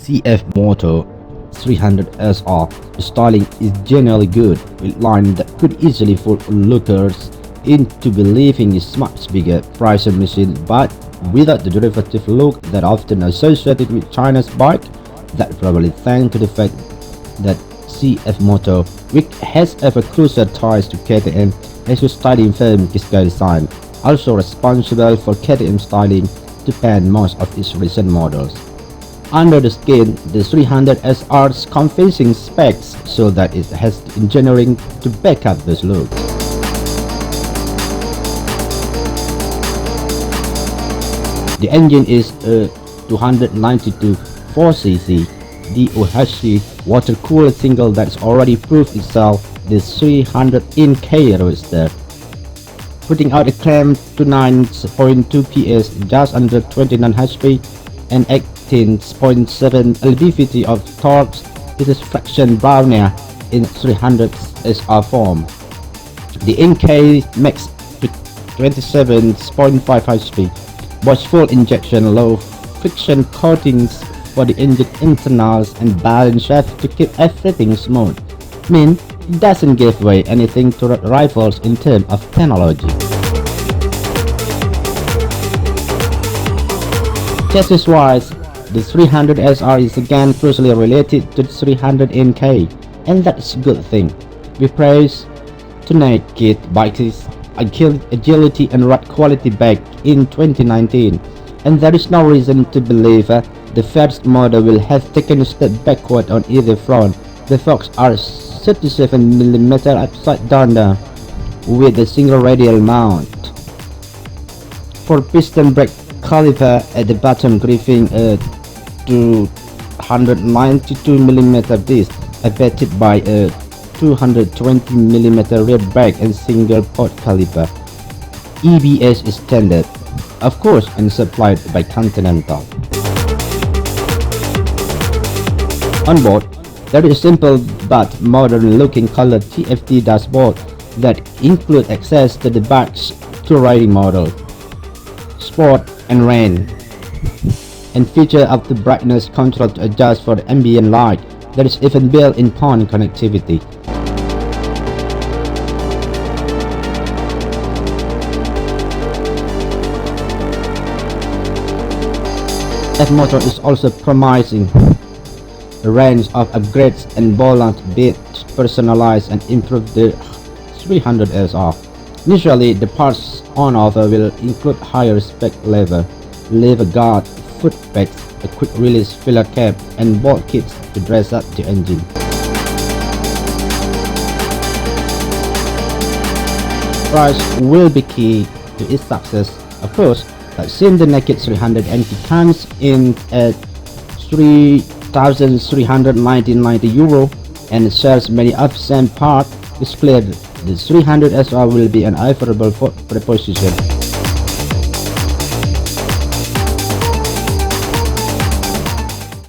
CFMoto 300SR. The styling is generally good, with lines that could easily fool lookers into believing it's much bigger priced machine, but without the derivative look that often associated with China's bike. That probably thanks to the fact that CFMoto, which has ever closer ties to KTM, as a styling firm Kiskai Design, also responsible for KTM styling to pen most of its recent models. Under the skin, the 300SR's convincing specs show that it has the engineering to back up this look. The engine is a 292 4cc DOHC water-cooled single that's already proved itself the 300K roadster, putting out a claim to 9.2 PS, just under 29 HP, and 18.7 lb-ft of torque. It is fraction brownier in 300SR form. The NK makes 27.5 HP, was full injection low friction coatings for the engine internals and balance shaft to keep everything smooth. Mean it doesn't give away anything to rivals in terms of technology. Chassis-wise, the 300SR is again closely related to the 300NK, and that's a good thing. We praise Tonight Kit bikes agility and ride quality back in 2019, and there is no reason to believe the first model will have taken a step backward on either front. The forks are 37mm upside down with a single radial mount. For piston brake caliper at the bottom, gripping a 292mm disc, abetted by a 220mm rear brake and single port caliper. EBS is standard, of course, and supplied by Continental. On board, there is a simple but modern-looking colored TFT dashboard that includes access to the bike's two riding models, Sport and Rain, and feature up to brightness control to adjust for the ambient light. There is even built-in phone connectivity. CFMoto is also promising a range of upgrades and volant bits, personalize and improve the 300SR. Initially, the parts on offer will include higher-spec lever guard, footpegs, a quick-release filler cap, and bolt kits to dress up the engine. Price will be key to its success, of course. But since the naked 300NK comes in at €3,390 and shares many of the same parts, it's clear the 300SR will be an favorable proposition.